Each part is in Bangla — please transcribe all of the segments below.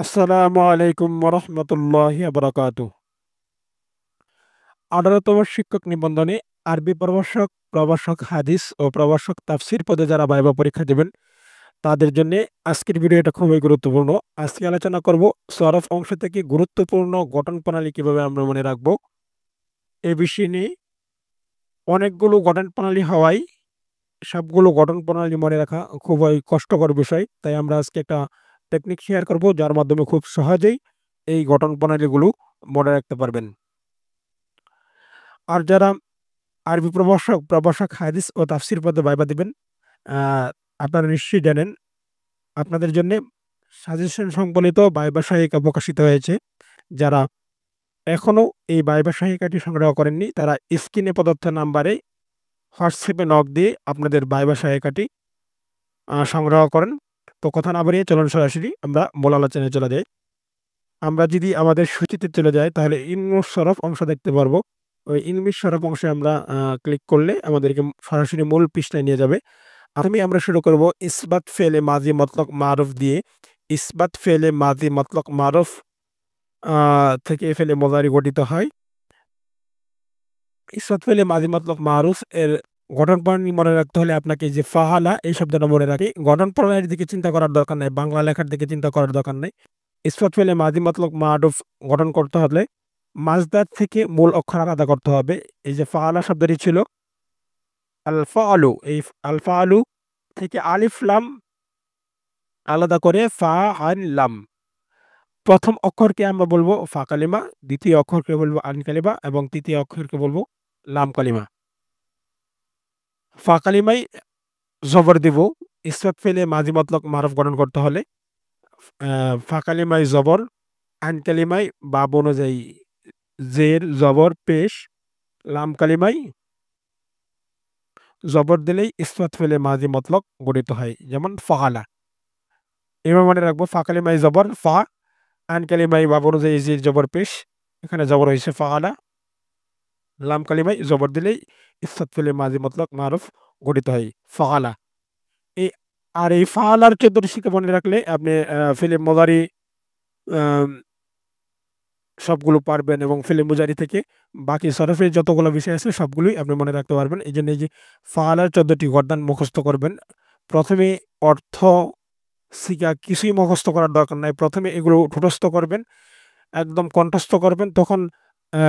আসসালামু আলাইকুম ওরহমতুল্লাহি বারাকাতু। 18তম শিক্ষক নিবন্ধনে আরবি প্রভাষক, প্রভাষক হাদিস ও প্রভাষক তাফসির পদে যারা ভাইবা পরীক্ষা দেবেন তাদের জন্য আজকের ভিডিওটা খুবই গুরুত্বপূর্ণ। আজকে আলোচনা করব সরফ অংশ থেকে গুরুত্বপূর্ণ গঠন প্রণালী কিভাবে আমরা মনে রাখবো। এ বিষয় নিয়ে অনেকগুলো গঠন প্রণালী হওয়ায় সবগুলো গঠন প্রণালী মনে রাখা খুবই কষ্টকর বিষয়। তাই আমরা আজকে একটা টেকনিক শেয়ার করব যার মাধ্যমে খুব সহজেই এই গঠন প্রণালীগুলো মনে রাখতে পারবেন। আর যারা আরবি প্রভাষক, প্রভাষক হাদিস ও তাফসির পদে ভাইবা দিবেন, আ আপনারা নিশ্চয়ই জানেন আপনাদের জন্যে সাজেশন সংবলিত ভাইবা সহায়িকা প্রকাশিত হয়েছে। যারা এখনো এই ভাইবা সহায়িকাটি সংগ্রহ করেননি তারা স্ক্রিনে প্রদত্ত নাম্বারে হোয়াটসঅ্যাপে নক দিয়ে আপনাদের ভাইবা সহায়িকাটি সংগ্রহ করেন। তো কথা না বাড়িয়ে চলুন সরাসরি আমরা মূল আলোচনায় চলে যাই। আমরা যদি আমাদের সূচিতে চলে যাই তাহলে ইলমুস সরফ অংশ দেখতে পারবো। ওই ইলমিস সরফ অংশে আমরা ক্লিক করলে আমাদেরকে সরাসরি মূল পৃষ্ঠায় নিয়ে যাবে। প্রথমেই আমরা শুরু করব ইসবাত ফেলে মাজি মতলক মারুফ দিয়ে। ইসবাত ফেলে মাজি মতলক মারুফ আ থেকে ফেলে মুজারি গঠিত হয়। ইসবাত ফেলে মাজি মতলক মারুফ এর গঠন প্রণালী মনে রাখতে হলে আপনাকে যে ফাআলা এই শব্দটা মনে রাখি। গঠন প্রণালীর দিকে চিন্তা করার দরকার নাই। বাংলা লেখার দিকে চিন্তা করার দরকার নাই। ইসবাত ফেলে মাজি মতলক মারুফ গঠন করতে হলে মাজদার থেকে মূল অক্ষর আলাদা করতে হবে। এই যে ফাআলা শব্দটি ছিল আল ফাআলু, এই আল ফাআলু থেকে আলিফ লাম আলাদা করে ফা আন লাম। প্রথম অক্ষরকে আমরা বলবো ফা কালিমা, দ্বিতীয় অক্ষরকে বলবো আন কালিমা এবং তৃতীয় অক্ষরকে বলবো লাম কালিমা। ফা কালিমায় জবর দিব। ইসবাত ফেলে মাজি মতলক মারুফ গঠন করতে হলে ফা কালিমায় জবর, আন কালিমায় বাব অনুযায়ী জের, জবর, পেশ, লাম কালিমায় জবর দিলেই ইসবাত ফেলে মাজি মতলক গঠিত হয়। যেমন ফাআলা। এভাবে মনে রাখবো ফা কালিমায় জবর ফা, আন কালিমায় বাব অনুযায়ী জের, জবর, পেশ। এখানে জবর হয়েছে ফাআলা। লাম কালিমায় জবর দিলেই ইসবাত ফেলে মাজি মতলক মারুফ গঠিত হয়। ফাআলা। এই এই ফাআলার ১৪টি শিক্ষা মনে রাখলে আপনি ফিলে মুজারি আম সবগুলো পারবেন এবং ফিলে মুজারি থেকে বাকি সরফের যতগুলো বিষয় আছে সবগুলোই আপনি মনে রাখতে পারবেন। এইজন্য এই যে ফাআলার ১৪টি গর্দান মুখস্থ করবেন। প্রথমে অর্থ, সিগা কিছুই মুখস্থ করার দরকার নাই। প্রথমে এগুলো ঠোঁটস্থ করবেন, একদম কণ্ঠস্থ করবেন। তখন আ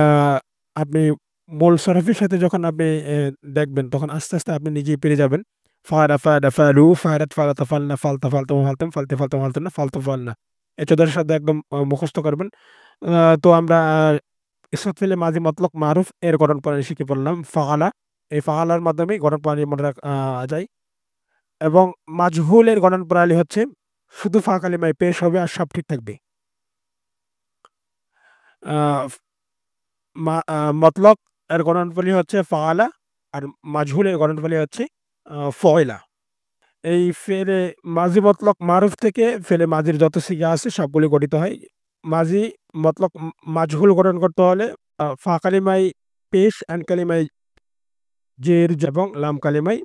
আপনি মূল সরফের সাথে যখন আপনি দেখবেন তখন আস্তে, আস্তে আপনি নিজেই পেরে যাবেন। ফাআলা, ফাআলা, ফাআলু, ফাআলাত, ফাআলাতা, ফাআলনা, ফালতা, ফালতুম, ফালতুম, ফালতে, ফালতুম, ফালতুনা, ফালতু, ফালনা। এই ১৪ টার সাথে একদম মুখস্থ করবেন। তো আমরা ইসবাত ফেলে মাজি মতলক মারুফ এর গঠন প্রণালী শিখে ফেললাম ফাআলা। এই ফাআলার মাধ্যমেই গঠন প্রণালী মনে রাখা যায়। এবং মাজহুলের গঠন প্রণালী হচ্ছে শুধু ফা কালিমায় পেশ হবে আর সব ঠিক থাকবে। আ মতলক এর গঠন প্রণালী হচ্ছে ফাআলা আর মাজহুলের গঠন প্রণালী হচ্ছে ফয়লা। এই ফেলে মাজি মতলক মারুফ থেকে ফেলে মাজির যত সিগা আছে সবগুলি গঠিত হয়। মাজি মতলক মাজহুল গঠন করতে হলে ফা কালিমায় পেশ, আন কালিমায় জের এবং লাম কালিমায়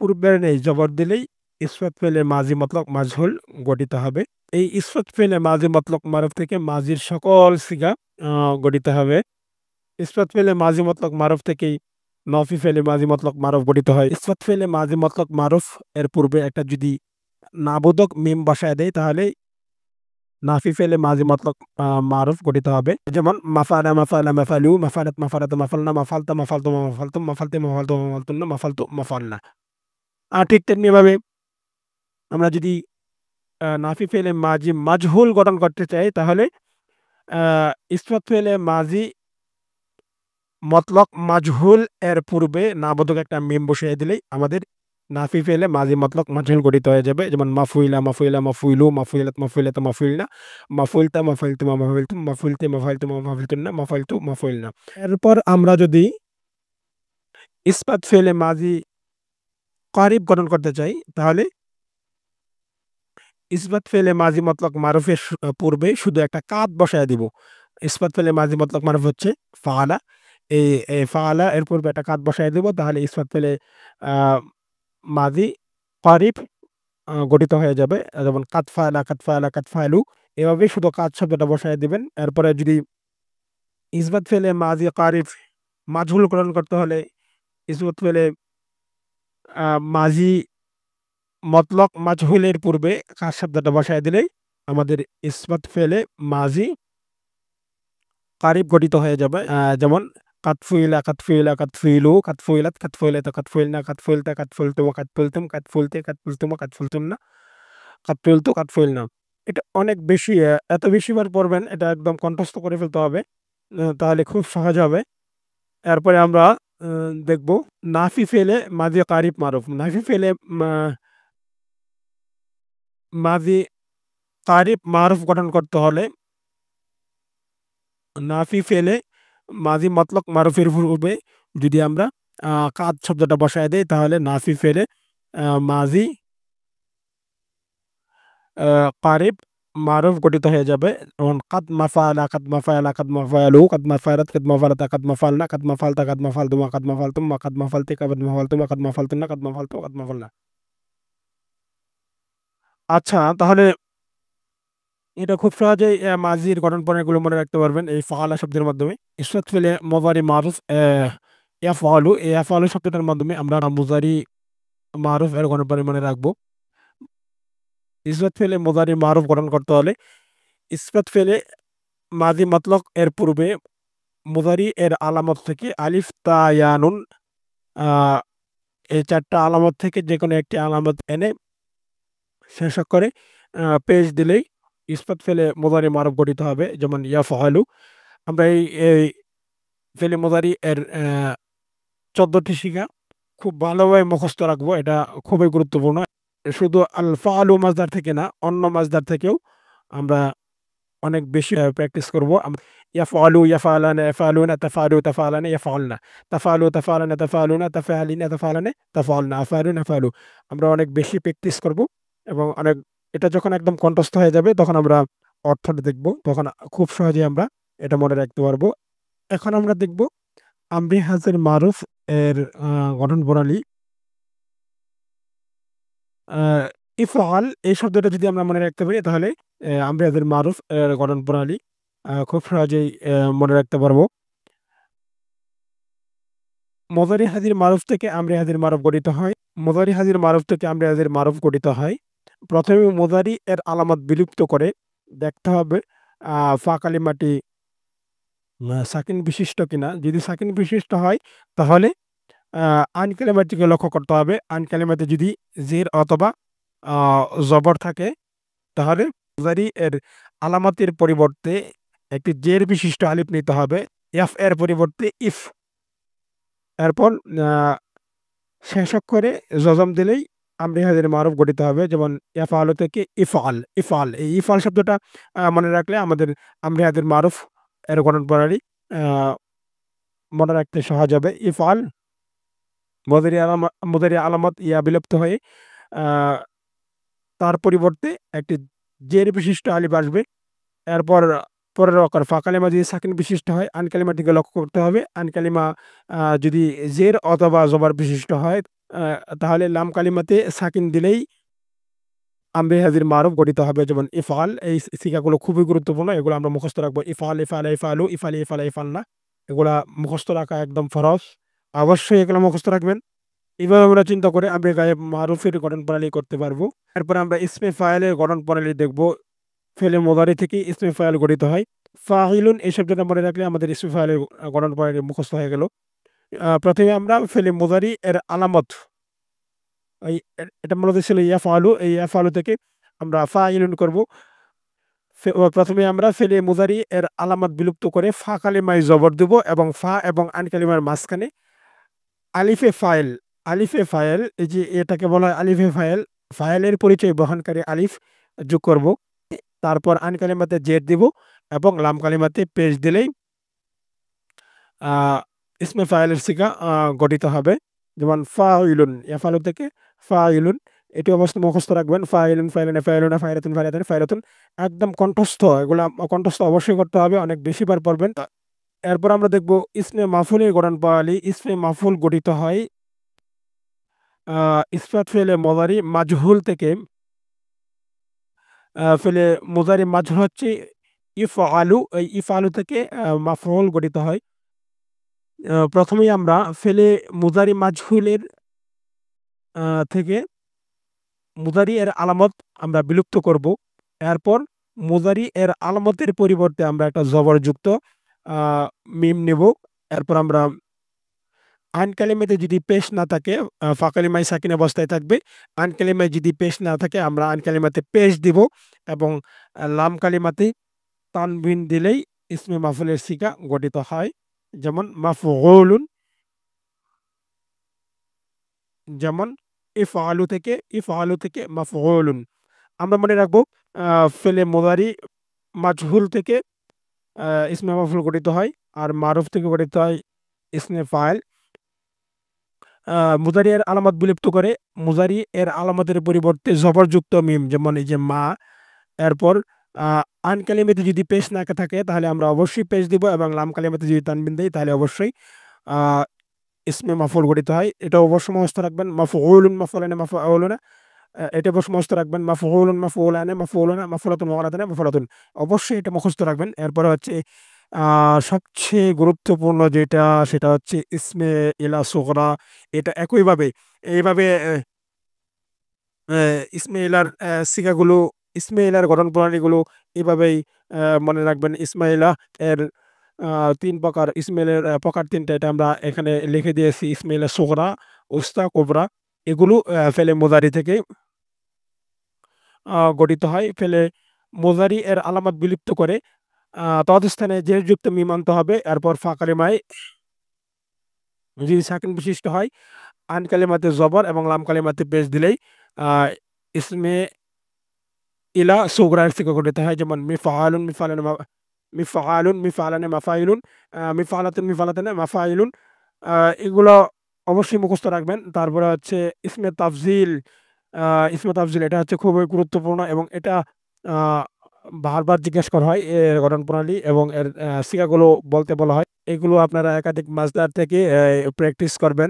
পূর্বের নেই জবর দিলেই ইসবাত ফেলে মাজি মতলক মাজহুল গঠিত হবে। এই ইসবাত ফেলে মাজি মতলক মারুফ থেকে মাজির সকল সিগা গঠিত হবে। ইসবাত ফেলে মাজি মতলক মারুফ থেকেই নফি ফেলে মাজি মতলক মারুফ গঠিত হয়। ইসবাত ফেলে মাজি মতলক মারুফ এর পূর্বে একটা যদি নাবোধক মিম বসায় দেয় তাহলে নাফি ফেলে মাজি মতলক মারুফ গঠিত হবে। যেমন মাফালা, মাফালা, মাফালু, মাফালাত, মাফালাতু, মাফালনা, মাফালতা, মাফালতুমা, মাফালতুম, মাফালতে, মাফালতুমা, মাফালতুন্না, মাফালতু, মাফালনা। ঠিক তেমনিভাবে আমরা যদি নাফি ফেলে মাজি মাজহুল গঠন করতে চাই তাহলে আ ইসবাত ফেলে মাজি মতলক মাজহুল এর পূর্বে নাবোধক একটা মিম বসিয়ে দিলেই আমাদের নাফি ফেলে মাজি মতলক মাজহুল গঠিত হয়ে যাবে। যেমন মাফুইলা, মাফুইলা, মাফুইলু, মাফুইলাত, মাফুইলাতা, মাফুইলনা, মাফুইলতা, মাফাইলতুমা, মাফাইলতুম, মাফুইলতে, মাফাইলতুমা, মাফাইলতুন্না, মাফাইলতু, মাফুইলনা। এরপর আমরা যদি ইসবাত ফেলে মাজি কারিব গঠন করতে চাই তাহলে ইসবাত ফেলে মাজি মতলক মারুফের পূর্বে শুধু একটা কাদ বসায় দিব। ইসবাত ফেলে মাজি মতলক মারুফ হচ্ছে ফাআলা। এই ফাআলা এর পূর্বে একটা কাদ বসায় দিব তাহলে ইসবাত ফেলে আ মাজি কারিব গঠিত হয়ে যাবে। যেমন কাদ ফাআলা, কাদ ফাআলা, কাদ ফাআলু। এভাবেই শুধু কাদ শব্দটা বসায় দিবেন। এরপরে যদি ইসবাত ফেলে মাজি কারিব মাজহুল গ্রহণ করতে হলে ইসবাত ফেলে মাজি মতলক মাজহুলের পূর্বে কাদ শব্দটা বসায় দিলেই আমাদের ইসবাত ফেলে মাজি কারিব গঠিত হয়ে যাবে। যেমন কাদ ফুইলা, কাদ ফুইলা, কাদ ফুইলু, কাদ ফুইলাত, কাদ ফুইলাতা, কাদ ফুইলনা, কাদ ফুইলতা, কাদ ফুইলতুম, কাদ ফুইলতুম, কাদ ফুইলতে, কাদ ফুইলতুমা, কাদ ফুইলতুন্না, কাদ ফুইলতু, কাদ ফুইলনা। এটা অনেক বেশি এত বেশিবার পড়বেন এটা একদম কণ্ঠস্থ করে ফেলতে হবে। তাহলে খুব সহজ হবে। এরপরে আমরা দেখব নাফি ফেলে মাজি কারিব মারুফ। নাফি ফেলে মা মাজি কারিব মারুফ গঠন করতে হলে নাফি ফেলে মাজি মতলক মারুফের পূর্বে যদি আমরা কাদ শব্দটা বসায় দেই তাহলে নাফি ফেলে মাজি কারিব মারুফ গঠিত হয়ে যাবে। যেমন কাদ মাফালা, কাদ মাফায়ালা, কাদ মাফায়ালু, কাদ মাফায়ালাত, কাদ মাফালাতা, কাদ মাফালনা, কাদ মাফালতা, কাদ মাফালতুমা, কাদ মাফালতুম, কাদ মাফালতি, কাদ মাফালতুমা, কাদ মাফালতুন্না, কাদ মাফালতু, কাদ মাফালনা। আচ্ছা, তাহলে এটা খুব সহজেই মাঝির গঠন প্রণয়গুলো মনে রাখতে পারবেন এই ফাআলা শব্দের মাধ্যমে। ইসরাত ফেলে মুজারি মারুফ ইয়াফআলু, এই ইয়াফআলু শব্দটার মাধ্যমে আমরা মুজারি মারুফ এর গঠন প্রণয় মনে রাখবো। ইসরাত ফেলে মুজারি মারুফ গঠন করতে হলে ইসরাত ফেলে মাজি মতলক এর পূর্বে মুজারি এর আলামত থেকে আলিফ তা ইয়া নুন এই ৪ টা আলামত থেকে যেকোনো একটি আলামত এনে শেষ করে পেশ দিলেই ইসরাত ফেলে মুজারি মারুফ গঠিত হবে। যেমন ইয়াফআলু। আমরা এই ফেলে মুজারি এর ১৪ টি শিখা খুব ভালোভাবে মুখস্থ রাখবো। এটা খুবই গুরুত্বপূর্ণ। শুধু আল ফাআলু মাজদার থেকে না, অন্য মাজদার থেকেও আমরা অনেক বেশি প্র্যাকটিস করব। ইয়াফআলু, ইয়াফআলানা, ইয়াফআলুনা, তাফআলু, তাফআলানা, ইয়াফআলনা, তাফআলু, তাফআলানা, তাফআলুনা, তাফআলিনা, তাফআলানা, তাফআলনা, আফআলুন, আফআলু। আমরা অনেক বেশি প্র্যাকটিস করব এবং অনেক এটা যখন একদম কণ্ঠস্থ হয়ে যাবে তখন আমরা অর্থটা দেখব। তখন খুব সহজেই আমরা এটা মনে রাখতে পারবো। এখন আমরা দেখব আমরি হাজের মারুফ এর গঠন প্রণালী। আ ইফআল এই শব্দটা যদি আমরা মনে রাখতে পারি তাহলে আমরি হাজের মারুফ এর গঠন প্রণালী খুব সহজেই মনে রাখতে পারবো। মুজারি হাজির মারুফ থেকে আমরি হাজির মারুফ গঠিত হয়। মুজারি হাজির মারুফ থেকে আমরি হাজির মারুফ গঠিত হয়। প্রথমে মুজারি এর আলামত বিলুপ্ত করে দেখতে হবে ফা কালিমাটি সাকিন বিশিষ্ট কিনা। যদি সাকিন বিশিষ্ট হয় তাহলে আইন কালিমাটিকে লক্ষ্য করতে হবে। আইন কালিমাতে যদি জের অথবা আ জবর থাকে তাহলে মুজারি এর আলামতের পরিবর্তে একটি জের বিশিষ্ট আলিফ নিতে হবে। ইফ এর পরিবর্তে ইফ। এরপর আ শেষ অক্ষরে জজম দিলেই আমরি হাজির মারুফ গঠিত হবে। যেমন ইয়াফআলু থেকে ইফআল, ইফআল। এই ইফআল শব্দটা মনে রাখলে আমাদের আমরি হাজির মারুফ এর গঠন প্রণালী আ মনে রাখতে সহজ হবে। ইফআল মুজারি আলামত ইয়া বিলুপ্ত হয়ে আ তার পরিবর্তে একটি জের বিশিষ্ট আলিফ আসবে। এরপর পরের অক্ষর ফা কালিমা যদি সাকিন বিশিষ্ট হয় আন কালিমাটিকে লক্ষ্য করতে হবে। আন কালিমা যদি জের অথবা জবর বিশিষ্ট হয় আ তাহলে লাম কালিমাতে সাকিন দিলেই আমরি হাজির মারুফ গঠিত হবে। যেমন ইফআল এই সিগাগুলো খুবই গুরুত্বপূর্ণ। এগুলো আমরা মুখস্থ রাখবো। ইফআল, ইফআলা, ইফআলু, ইফআলি, ইফআলা, ইফআলনা। এগুলা মুখস্থ রাখা একদম ফরজ। অবশ্যই এগুলো মুখস্থ রাখবেন। এভাবে আমরা চিন্তা করে আমরি গায়েব মারুফের গঠন প্রণালী করতে পারবো। এরপরে আমরা ইসমে ফাইলের গঠন প্রণালী দেখব। ফেলে মুদারি থেকে ইসমে ফাইল গঠিত হয়। ফাইলুন এই শব্দটা মনে রাখলে আমাদের ইসমে ফাইলের গঠন প্রণালী মুখস্থ হয়ে গেল। প্রথমে আমরা ফেলে মুদারি এর আলামত এটা মূলত ছিল ইয়াফআলু। এই ইয়াফআলু থেকে আমরা ফাইলুন করব। প্রথমে আমরা ফেলে মুদারি এর আলামত বিলুপ্ত করে ফা কালিমায় জবর দেব এবং ফা এবং আন কালিমার মাঝখানে আলিফে ফাইল, আলিফে ফাইল এই যে এটাকে বলা হয় আলিফে ফাইল। ফাইলের পরিচয় বহনকারী আলিফ যোগ করব। তারপর আন কালিমাতে জের দিব এবং লাম কালিমাতে পেশ দিলেই আ ইসমে ফাইলের সিগা গঠিত হবে। যেমন ফাইলুন ইয়াফআলু থেকে ফাইলুন এটি অবশ্য মুখস্থ রাখবেন। ফাইলুন, ফাইলুন, ফাইলুনা, ফাইলাতুন, ফাইলাতুন, ফাইলাতুন একদম কণ্ঠস্থ। এগুলা কণ্ঠস্থ অবশ্যই করতে হবে। অনেক বেশিবার পড়বেন। এরপর আমরা দেখব ইসমে মাফুলের গঠন প্রণালী। ইসমে মাফুল গঠিত হয় ইসফাত ফেলে মুদারি মাজহুল থেকে ফেলে মুজারি মাজহুল হচ্ছে ইফআলু। এই ইফআলু থেকে মাফউল গঠিত হয়। প্রথমেই আমরা ফেলে মুজারি মাজহুলের থেকে মুজারি এর আলামত আমরা বিলুপ্ত করব। এরপর মুজারি এর আলামতের পরিবর্তে আমরা একটা জবরযুক্ত আ মিম নেব। এরপর আমরা আইন কালিমাতে যদি পেশ না থাকে ফা কালিমায়ে সাকিন অবস্থায় থাকবে। আইন কালিমায় যদি পেশ না থাকে আমরা আইন কালিমাতে পেশ দিব এবং লাম কালিমাতে তানবিন দিলেই ইসমে মাফউলের সিগা গঠিত হয়। যেমন মাফউলুন, যেমন ইফআলু থেকে মাফউলুন। আমরা মনে রাখবো আ ফেলে মুদারি মাজহুল থেকে ইসমে মাফউল গঠিত হয়। আর মারুফ থেকে গঠিত হয় ইসমে ফাইল। আ মুজারি এর আলামত বিলুপ্ত করে মুজারি এর আলামতের পরিবর্তে জবরযুক্ত মিম, যেমন এই যে মা। এরপর আ আন কালিমাতে যদি পেশ না থাকে তাহলে আমরা অবশ্যই পেশ দিব এবং লাম কালিমাতে যদি তানবিন দেই তাহলে অবশ্যই আ ইসমে মাফউল গঠিত হয়। এটা অবশ্যই মুখস্থ রাখবেন। মাফউলুন, মাফউলানে, মাফউলুনা। এটা অবশ্যই মুখস্থ রাখবেন। মাফউলুন, মাফউলানে, মাফউলুনা, মাফউলাতুন, মাফউলাতানে, মাফউলাতুন। অবশ্যই এটা মুখস্থ রাখবেন। এরপরে হচ্ছে আ সবচেয়ে গুরুত্বপূর্ণ যেটা সেটা হচ্ছে ইসমে ইলা সুগরা। এটা একইভাবে এইভাবে ইসমে ইলার সিগাগুলো, ইসমে ইলার গঠন প্রণালীগুলো এভাবেই মনে রাখবেন। ইসমাইলা এর ৩ প্রকার, ইসমাইলের প্রকার ৩ টা, এটা আমরা এখানে লিখে দিয়েছি। ইসমাইলা সুগরা, উস্তা, কুবরা। এগুলো ফেলে মুজারি থেকে গঠিত হয়। ফেলে মুজারি এর আলামত বিলুপ্ত করে তৎস্থানে জেরযুক্ত মিম আনতে হবে। এরপর ফা কালিমায় যদি সাকিন বিশিষ্ট হয়, আইন কালিমাতে জবর এবং লাম কালিমাতে পেশ দিলেই আ ইসমে ইলা সুগরার থেকে গঠিত হয়। যেমন মিফআলুন, মিফআলুন, মিফআলানে, মাফাইলুন, মিফআলাতুন, মিফআলাতানে, মাফাইলুন। আ এগুলো অবশ্যই মুখস্থ রাখবেন। তারপরে হচ্ছে ইসমে তাফজিল। আ ইসমে তাফজিল এটা হচ্ছে খুবই গুরুত্বপূর্ণ এবং এটা আ বারবার জিজ্ঞেস করা হয় এর গঠন প্রণালী এবং এর সিগাগুলো বলতে বলা হয়। এগুলো আপনারা একাধিক মাসদার থেকে প্র্যাকটিস করবেন।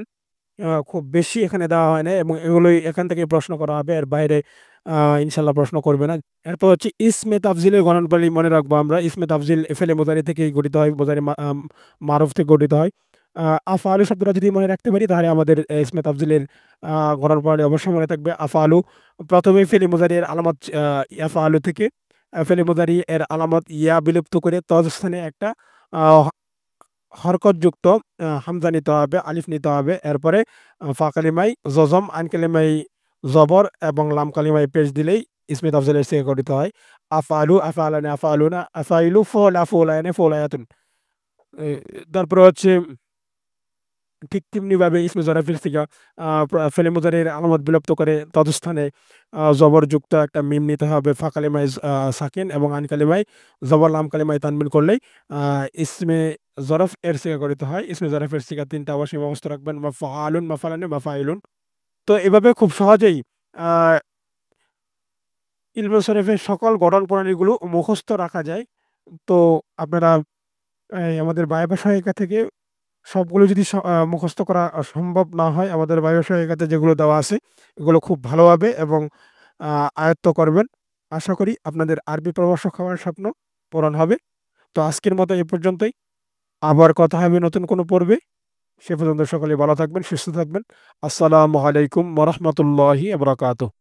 খুব বেশি এখানে দেওয়া হয় নাই এবং এগুলোই এখান থেকেই প্রশ্ন করা হবে। এর বাইরে আ ইনশাআল্লাহ প্রশ্ন করবে না। এরপর হচ্ছে ইসমে তাফজিলের গণনপ্রণালী মনে রাখবো আমরা। ইসমে তাফজিল ফেলে মুজারি থেকেই গঠিত হয়। মুজারি মারুফ থেকে গঠিত হয়। আ আফআলু শব্দটা যদি মনে রাখতে পারি তাহলে আমাদের ইসমে তাফজিলের আ গণনপ্রণালী অবশ্যই মনে থাকবে। আফআলু প্রথমেই ফেলে মুজারি এর আলামত ইয়াফআলু থেকে ফেলে মুজারি এর আলামত ইয়া বিলুপ্ত করে তজ স্থানে একটা আ হরকতযুক্ত হামজা নিতে হবে, আলিফ নিতে হবে। এরপরে ফা কালিমায় জজম, আইন কালিমায় জবর এবং লাম কালিমায় পেশ দিলেই ইসমে তাফজিলের সিগা গঠিত হয়। আফআলু, আফআলানে, আফআলুনা, আফাইলু, ফুলা, ফুলায়ানে, ফুলায়াতুন। এ তারপরে হচ্ছে ঠিক তেমনিভাবে ইসমে জরাফির সিগা ফেলে মুজারির আলামত বিলুপ্ত করে তৎস্থানে জবরযুক্ত একটা মিম নিতে হবে। ফা কালিমায় সাকিন এবং আইন কালিমায় জবর, লাম কালিমায় তানবিন করলেই আ ইসমে জরফ এর সিগা গঠিত হয়। ইসমে জরফের সিগা ৩ টা অবশ্যই মুখস্থ রাখবেন। মাফআলুন, মাফআলানে, মাফাইলুন। তো এভাবে খুব সহজেই আ ইলমে সরফের সকল গঠন প্রণালীগুলো মুখস্থ রাখা যায়। তো আপনারা আমাদের বায়বা সহায়িকা থেকে সবগুলো যদি মুখস্থ করা সম্ভব না হয়, আমাদের বায়বা সহায়িকাতে যেগুলো দেওয়া আছে এগুলো খুব ভালোভাবে এবং আ আয়ত্ত করবেন। আশা করি আপনাদের আরবি প্রভাষক হওয়ার স্বপ্ন পূরণ হবে। তো আজকের মতো এ পর্যন্তই। আবার কথা হবে নতুন কোনো পর্বে। সে পর্যন্ত সকলে ভালো থাকবেন, সুস্থ থাকবেন। আসসালামু আলাইকুম ওয়া রাহমাতুল্লাহি ওয়া বারাকাতুহু।